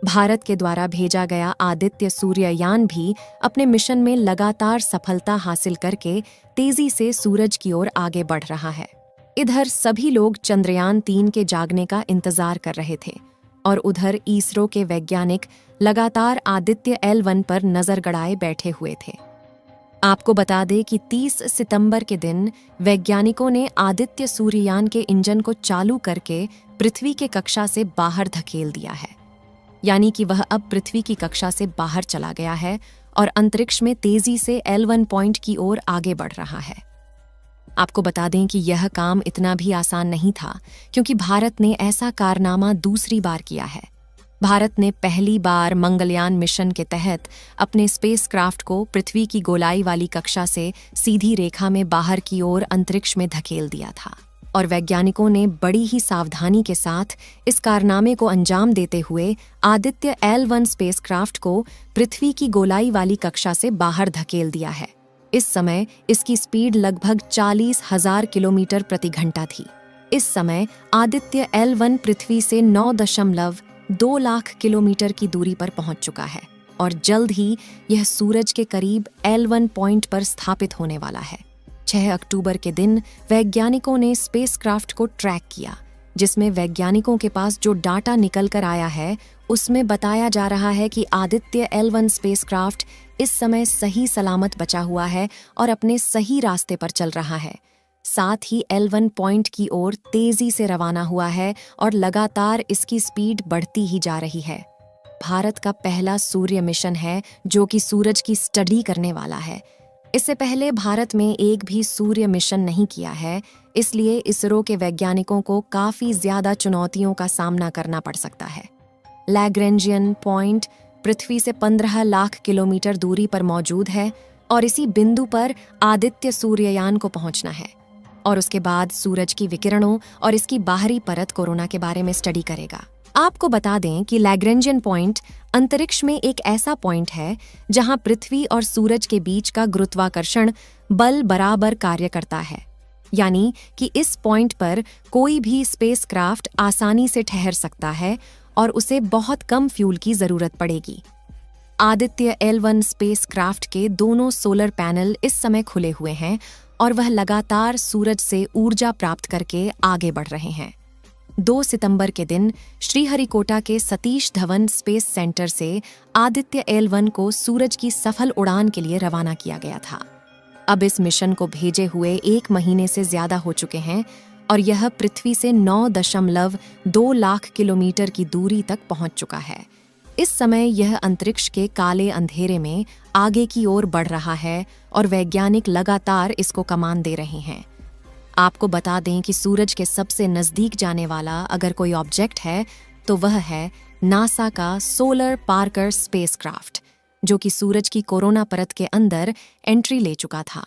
भारत के द्वारा भेजा गया आदित्य सूर्ययान भी अपने मिशन में लगातार सफलता हासिल करके तेजी से सूरज की ओर आगे बढ़ रहा है। इधर सभी लोग चंद्रयान-3 के जागने का इंतजार कर रहे थे और उधर इसरो के वैज्ञानिक लगातार आदित्य L1 पर नजर गड़ाए बैठे हुए थे। आपको बता दें कि 30 सितंबर के दिन वैज्ञानिकों ने आदित्य सूर्ययान के इंजन को चालू करके पृथ्वी के कक्षा से बाहर धकेल दिया है, यानी कि वह अब पृथ्वी की कक्षा से बाहर चला गया है और अंतरिक्ष में तेजी से L1 पॉइंट की ओर आगे बढ़ रहा है। आपको बता दें कि यह काम इतना भी आसान नहीं था, क्योंकि भारत ने ऐसा कारनामा दूसरी बार किया है। भारत ने पहली बार मंगलयान मिशन के तहत अपने स्पेसक्राफ्ट को पृथ्वी की गोलाई वाली कक्षा से सीधी रेखा में बाहर की ओर अंतरिक्ष में धकेल दिया था और वैज्ञानिकों ने बड़ी ही सावधानी के साथ इस कारनामे को अंजाम देते हुए आदित्य L1 स्पेसक्राफ्ट को पृथ्वी की गोलाई वाली कक्षा से बाहर धकेल दिया है। इस समय इसकी स्पीड लगभग 40,000 किलोमीटर प्रति घंटा थी। इस समय आदित्य L1 पृथ्वी से 9.2 लाख किलोमीटर की दूरी पर पहुंच चुका है और जल्द ही यह सूरज के करीब L1 पॉइंट पर स्थापित होने वाला है। 6 अक्टूबर के दिन वैज्ञानिकों ने स्पेसक्राफ्ट को ट्रैक किया, जिसमें वैज्ञानिकों के पास जो डाटा निकल कर आया है उसमें बताया जा रहा है कि आदित्य L1 स्पेसक्राफ्ट इस समय सही सलामत बचा हुआ है और अपने सही रास्ते पर चल रहा है। साथ ही L1 पॉइंट की ओर तेजी से रवाना हुआ है और लगातार इसकी स्पीड बढ़ती ही जा रही है। भारत का पहला सूर्य मिशन है जो कि सूरज की स्टडी करने वाला है। इससे पहले भारत में एक भी सूर्य मिशन नहीं किया है, इसलिए इसरो के वैज्ञानिकों को काफी ज्यादा चुनौतियों का सामना करना पड़ सकता है। लैग्रेंजियन पॉइंट पृथ्वी से 15 लाख किलोमीटर दूरी पर मौजूद है और इसी बिंदु पर आदित्य सूर्ययान को पहुंचना है और उसके बाद सूरज की विकिरणों और इसकी बाहरी परत कोरोना के बारे में स्टडी करेगा। आपको बता दें कि लैग्रेंजियन पॉइंट अंतरिक्ष में एक ऐसा पॉइंट है जहां पृथ्वी और सूरज के बीच का गुरुत्वाकर्षण बल बराबर कार्य करता है, यानी कि इस पॉइंट पर कोई भी स्पेसक्राफ्ट आसानी से ठहर सकता है और उसे बहुत कम फ्यूल की जरूरत पड़ेगी। आदित्य L1 स्पेसक्राफ्ट के दोनों सोलर पैनल इस समय खुले हुए हैं और वह लगातार सूरज से ऊर्जा प्राप्त करके आगे बढ़ रहे हैं। 2 सितंबर के दिन श्रीहरिकोटा के सतीश धवन स्पेस सेंटर से आदित्य L1 को सूरज की सफल उड़ान के लिए रवाना किया गया था। अब इस मिशन को भेजे हुए 1 महीने से ज्यादा हो चुके हैं और यह पृथ्वी से 9.2 लाख किलोमीटर की दूरी तक पहुंच चुका है। इस समय यह अंतरिक्ष के काले अंधेरे में आगे की ओर बढ़ रहा है और वैज्ञानिक लगातार इसको कमान दे रहे हैं। आपको बता दें कि सूरज के सबसे नजदीक जाने वाला अगर कोई ऑब्जेक्ट है तो वह है नासा का सोलर पार्कर स्पेसक्राफ्ट, जो कि सूरज की कोरोना परत के अंदर एंट्री ले चुका था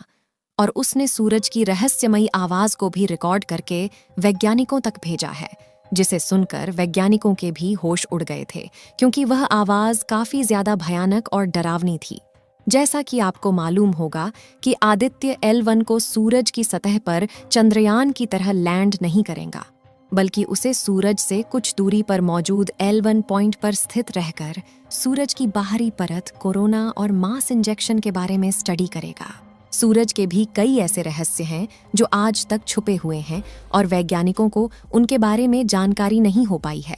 और उसने सूरज की रहस्यमयी आवाज को भी रिकॉर्ड करके वैज्ञानिकों तक भेजा है, जिसे सुनकर वैज्ञानिकों के भी होश उड़ गए थे, क्योंकि वह आवाज काफी ज्यादा भयानक और डरावनी थी। जैसा कि आपको मालूम होगा कि आदित्य L1 को सूरज की सतह पर चंद्रयान की तरह लैंड नहीं करेगा, बल्कि उसे सूरज से कुछ दूरी पर मौजूद L1 पॉइंट पर स्थित रहकर सूरज की बाहरी परत, कोरोना और मास इंजेक्शन के बारे में स्टडी करेगा। सूरज के भी कई ऐसे रहस्य हैं जो आज तक छुपे हुए हैं और वैज्ञानिकों को उनके बारे में जानकारी नहीं हो पाई है।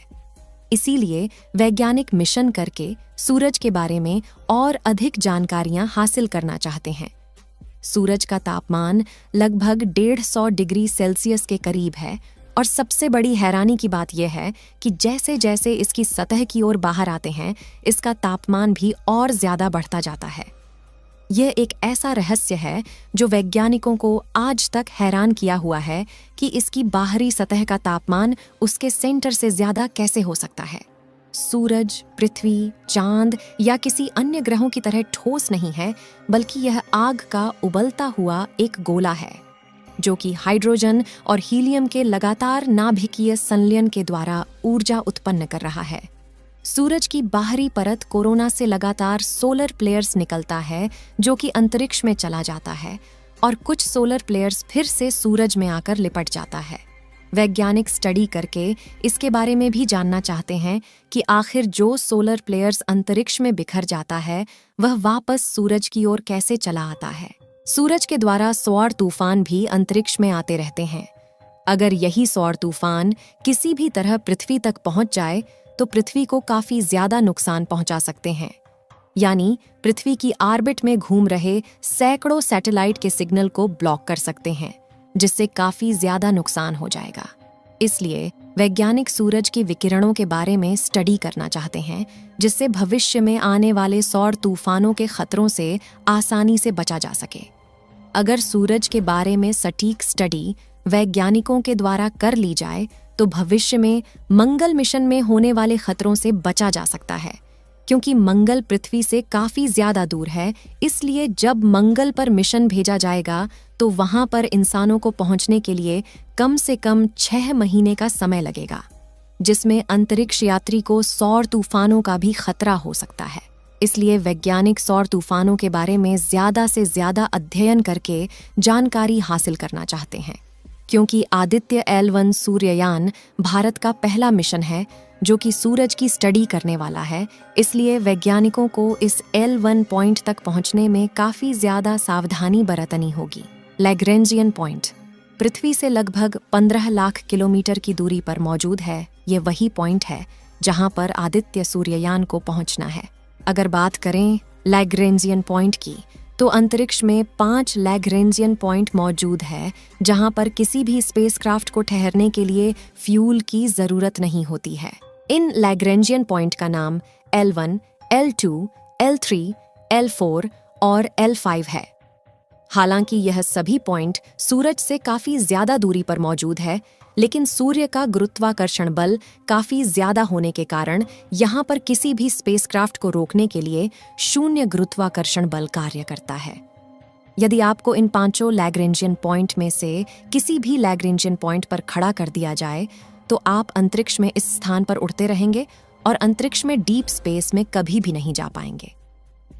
इसीलिए वैज्ञानिक मिशन करके सूरज के बारे में और अधिक जानकारियां हासिल करना चाहते हैं। सूरज का तापमान लगभग 150 डिग्री सेल्सियस के करीब है और सबसे बड़ी हैरानी की बात यह है कि जैसे जैसे इसकी सतह की ओर बाहर आते हैं, इसका तापमान भी और ज्यादा बढ़ता जाता है। यह एक ऐसा रहस्य है जो वैज्ञानिकों को आज तक हैरान किया हुआ है कि इसकी बाहरी सतह का तापमान उसके सेंटर से ज्यादा कैसे हो सकता है। सूरज, पृथ्वी, चांद या किसी अन्य ग्रहों की तरह ठोस नहीं है, बल्कि यह आग का उबलता हुआ एक गोला है, जो कि हाइड्रोजन और हीलियम के लगातार नाभिकीय संलयन के द्वारा ऊर्जा उत्पन्न कर रहा है। सूरज की बाहरी परत कोरोना से लगातार सोलर प्लेयर्स निकलता है, जो कि अंतरिक्ष में चला जाता है और कुछ सोलर प्लेयर्स फिर से सूरज में आकर लिपट जाता है। वैज्ञानिक स्टडी करके इसके बारे में भी जानना चाहते हैं कि आखिर जो सोलर प्लेयर्स अंतरिक्ष में बिखर जाता है वह वापस सूरज की ओर कैसे चला आता है। सूरज के द्वारा सौर तूफान भी अंतरिक्ष में आते रहते हैं। अगर यही सौर तूफान किसी भी तरह पृथ्वी तक पहुंच जाए तो पृथ्वी को काफी ज्यादा नुकसान पहुंचा सकते हैं। यानी पृथ्वी की ऑर्बिट में घूम रहे सैकड़ों सैटेलाइट के सिग्नल को ब्लॉक कर सकते हैं, जिससे काफी ज्यादा नुकसान हो जाएगा। इसलिए वैज्ञानिक सूरज की विकिरणों के बारे में स्टडी करना चाहते हैं, जिससे भविष्य में आने वाले सौर तूफानों के खतरों से आसानी से बचा जा सके। अगर सूरज के बारे में सटीक स्टडी वैज्ञानिकों के द्वारा कर ली जाए तो भविष्य में मंगल मिशन में होने वाले खतरों से बचा जा सकता है। क्योंकि मंगल पृथ्वी से काफी ज्यादा दूर है, इसलिए जब मंगल पर मिशन भेजा जाएगा तो वहां पर इंसानों को पहुंचने के लिए कम से कम 6 महीने का समय लगेगा, जिसमें अंतरिक्ष यात्री को सौर तूफानों का भी खतरा हो सकता है। इसलिए वैज्ञानिक सौर तूफानों के बारे में ज्यादा से ज्यादा अध्ययन करके जानकारी हासिल करना चाहते हैं। क्योंकि आदित्य L1 सूर्ययान भारत का पहला मिशन है जो कि सूरज की स्टडी करने वाला है, इसलिए वैज्ञानिकों को इस L1 पॉइंट तक पहुंचने में काफी ज्यादा सावधानी बरतनी होगी। लैग्रेंजियन पॉइंट पृथ्वी से लगभग 15 लाख किलोमीटर की दूरी पर मौजूद है। ये वही पॉइंट है जहां पर आदित्य सूर्ययान को पहुंचना है। अगर बात करें लैग्रेंजियन पॉइंट की, तो अंतरिक्ष में 5 लैग्रेंजियन पॉइंट मौजूद है जहां पर किसी भी स्पेसक्राफ्ट को ठहरने के लिए फ्यूल की जरूरत नहीं होती है। इन लैग्रेंजियन पॉइंट का नाम L1, L2, L3, L4 और L5 है। हालांकि यह सभी पॉइंट सूरज से काफी ज्यादा दूरी पर मौजूद है, लेकिन सूर्य का गुरुत्वाकर्षण बल काफी ज्यादा होने के कारण यहाँ पर किसी भी स्पेसक्राफ्ट को रोकने के लिए शून्य गुरुत्वाकर्षण बल कार्य करता है। यदि आपको इन 5 लैग्रेंजियन पॉइंट में से किसी भी लैग्रेंजियन पॉइंट पर खड़ा कर दिया जाए तो आप अंतरिक्ष में इस स्थान पर उड़ते रहेंगे और अंतरिक्ष में डीप स्पेस में कभी भी नहीं जा पाएंगे।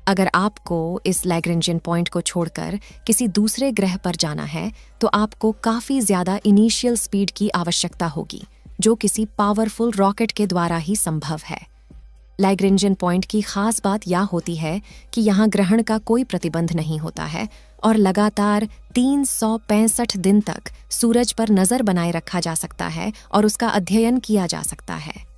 अगर आपको इस लैग्रेंजियन पॉइंट को छोड़कर किसी दूसरे ग्रह पर जाना है तो आपको काफी ज्यादा इनिशियल स्पीड की आवश्यकता होगी, जो किसी पावरफुल रॉकेट के द्वारा ही संभव है। लैग्रेंजियन पॉइंट की खास बात यह होती है कि यहाँ ग्रहण का कोई प्रतिबंध नहीं होता है और लगातार 365 दिन तक सूरज पर नजर बनाए रखा जा सकता है और उसका अध्ययन किया जा सकता है।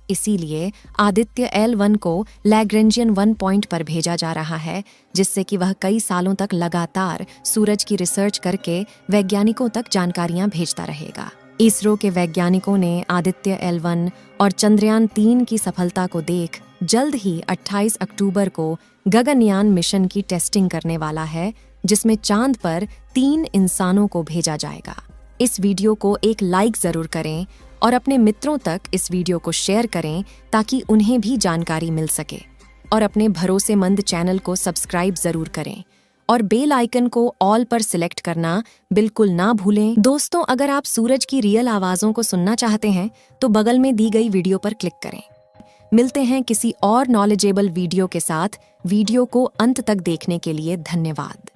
इसीलिए आदित्य L1 को लैग्रेंजियन 1 पॉइंट पर भेजा जा रहा है, जिससे कि वह कई सालों तक लगातार सूरज की रिसर्च करके वैज्ञानिकों तक जानकारियां भेजता रहेगा। इसरो के वैज्ञानिकों ने आदित्य L1 और चंद्रयान 3 की सफलता को देख जल्द ही 28 अक्टूबर को गगनयान मिशन की टेस्टिंग करने वाला है, जिसमें चांद पर 3 इंसानों को भेजा जाएगा। इस वीडियो को एक लाइक जरूर करें और अपने मित्रों तक इस वीडियो को शेयर करें ताकि उन्हें भी जानकारी मिल सके, और अपने भरोसेमंद चैनल को सब्सक्राइब जरूर करें और बेल आइकन को ऑल पर सिलेक्ट करना बिल्कुल ना भूलें। दोस्तों, अगर आप सूरज की रियल आवाज़ों को सुनना चाहते हैं तो बगल में दी गई वीडियो पर क्लिक करें। मिलते हैं किसी और नॉलेजेबल वीडियो के साथ। वीडियो को अंत तक देखने के लिए धन्यवाद।